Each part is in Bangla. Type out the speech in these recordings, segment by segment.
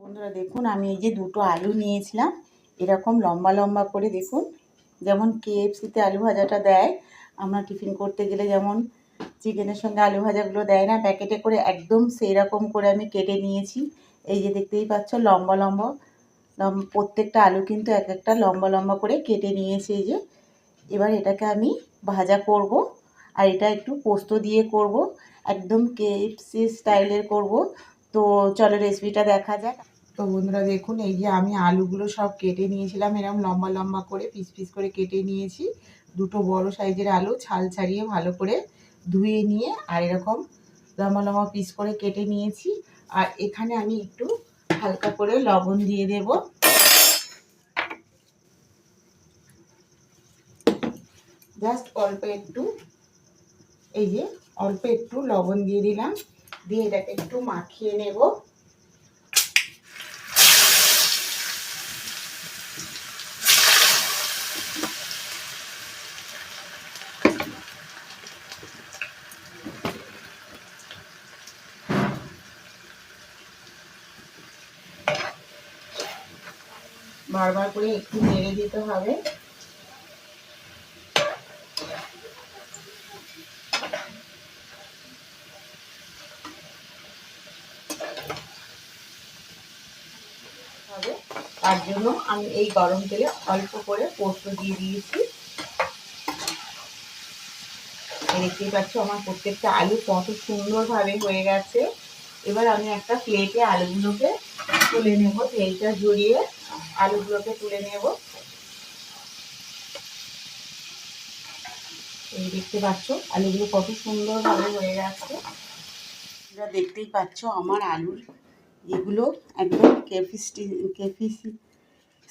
বন্ধুরা দেখুন, আমি এই যে দুটো আলু নিয়েছিলাম, এরকম লম্বা লম্বা করে দেখুন, যেমন KFC-তে আলু ভাজাটা দেয়, আমরা টিফিন করতে গেলে যেমন চিকেনের সঙ্গে আলু ভাজাগুলো দেয় না প্যাকেটে করে, একদম সেই রকম করে আমি কেটে নিয়েছি। এই যে দেখতেই পাচ্ছ লম্বা লম্বা প্রত্যেকটা আলু কিন্তু এক একটা লম্বা লম্বা করে কেটে নিয়েছি। এই যে এবার এটাকে আমি ভাজা করব, আর এটা একটু পোস্ত দিয়ে করব, একদম KFC স্টাইলের করব। তো চলো রেসিপিটা দেখা যাক। তো বন্ধুরা দেখুন, এই যে আমি আলুগুলো সব কেটে নিয়েছিলাম, এরকম লম্বা লম্বা করে পিস পিস করে কেটে নিয়েছি। দুটো বড় সাইজের আলু ছাল ছাড়িয়ে ভালো করে ধুয়ে নিয়ে আর এরকম লম্বা লম্বা পিস করে কেটে নিয়েছি। আর এখানে আমি একটু হালকা করে লবণ দিয়ে দেব, জাস্ট অল্প একটু, এই যে অল্প একটু লবণ দিয়ে দিলাম, দিয়ে এটাকে একটু মাখিয়ে নেব। বারবার করে একটু নেড়ে দিতে হবে। তার জন্য আমি এই গরম তেলে অল্প করে পোস্ত দিয়ে দিয়েছি। দেখতেই পাচ্ছ আমার প্রত্যেকটা আলু কত সুন্দরভাবে হয়ে গেছে। এবার আমি একটা প্লেটে আলুগুলোকে তুলে নেব, তেলটা ঝরিয়ে আলুগুলোকে তুলে নেব। এই দেখতে পাচ্ছ আলুগুলো কত সুন্দরভাবে হয়ে গেছে। তোমরা দেখতেই পাচ্ছ আমার আলুর এগুলো একদম KFC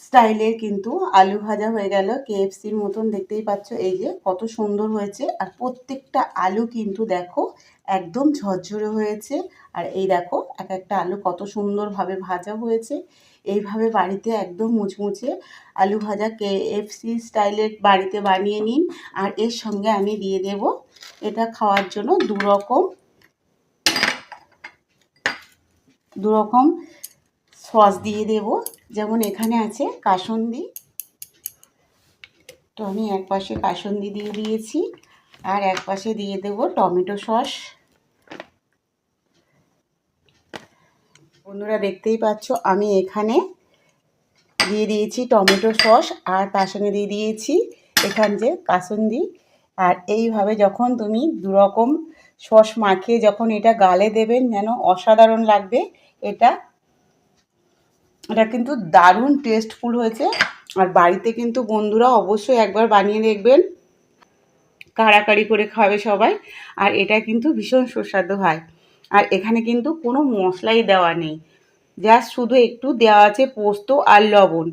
স্টাইলের কিন্তু আলু ভাজা হয়ে গেল, KFCর মতন দেখতেই পাচ্ছ। এই যে কত সুন্দর হয়েছে, আর প্রত্যেকটা আলু কিন্তু দেখো একদম ঝরঝরে হয়েছে। আর এই দেখো এক একটা আলু কত সুন্দরভাবে ভাজা হয়েছে। এইভাবে বাড়িতে একদম মুচমুচে আলু ভাজা KFC স্টাইলের বাড়িতে বানিয়ে নিন। আর এর সঙ্গে আমি দিয়ে দেব এটা খাওয়ার জন্য দু রকম সস দিয়ে দেব। যেমন এখানে আছে কাসুন্দি, তো আমি এক পাশে কাসুন্দি দিয়ে দিয়েছি, আর এক পাশে দিয়ে দেব টমেটো সস। বন্ধুরা দেখতেই পাচ্ছ আমি এখানে দিয়ে দিয়েছি টমেটো সস, আর তার সঙ্গে দিয়ে দিয়েছি এখানে যে কাসুন্দি। আর এইভাবে যখন তুমি দুরকম সস মাখিয়ে যখন এটা গালে দেবেন, যেন অসাধারণ লাগবে। এটা কিন্তু দারুণ টেস্টফুল হয়েছে। আর বাড়িতে কিন্তু বন্ধুরা অবশ্যই একবার বানিয়ে দেখবেন, কাড়াকাড়ি করে খাবে সবাই। আর এটা কিন্তু ভীষণ সুস্বাদু হয়। আর এখানে কিন্তু কোনো মশলাই দেওয়া নেই, জাস্ট শুধু একটু দেওয়া আছে পোস্ত আর লবণ।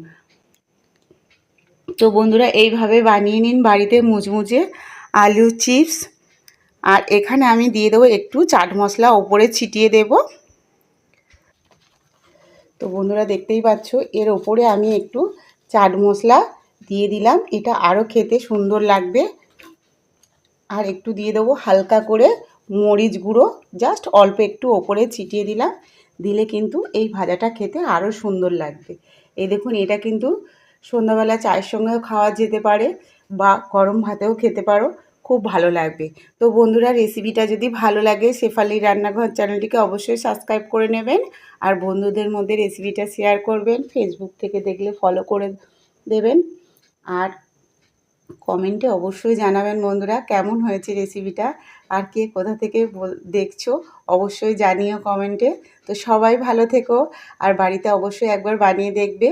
তো বন্ধুরা এইভাবে বানিয়ে নিন বাড়িতে মুচমুচে আলু চিপস। আর এখানে আমি দিয়ে দেবো একটু চাট মশলা ওপরে ছিটিয়ে দেব। তো বন্ধুরা দেখতেই পাচ্ছ এর ওপরে আমি একটু চাট মশলা দিয়ে দিলাম, এটা আরও খেতে সুন্দর লাগবে। আর একটু দিয়ে দেবো হালকা করে মরিচ গুঁড়ো, জাস্ট অল্প একটু ওপরে ছিটিয়ে দিলাম, দিলে কিন্তু এই ভাজাটা খেতে আরও সুন্দর লাগবে। এই দেখুন এটা কিন্তু সন্ধ্যাবেলা চায়ের সঙ্গেও খাওয়া যেতে পারে, বা গরম ভাতেও খেতে পারো, খুব ভালো লাগবে। তো বন্ধুরা রেসিপিটা যদি ভালো লাগে শেফালির রান্নাঘর চ্যানেলটিকে অবশ্যই সাবস্ক্রাইব করে নেবেন, আর বন্ধুদের মধ্যে রেসিপিটা শেয়ার করবেন, ফেসবুক থেকে দেখলে ফলো করে দেবেন। আর কমেন্টে অবশ্যই জানাবেন বন্ধুরা কেমন হয়েছে রেসিপিটা, আর কে কোথা থেকে দেখছো অবশ্যই জানিও কমেন্টে। তো সবাই ভালো থেকো, আর বাড়িতে অবশ্যই একবার বানিয়ে দেখবে।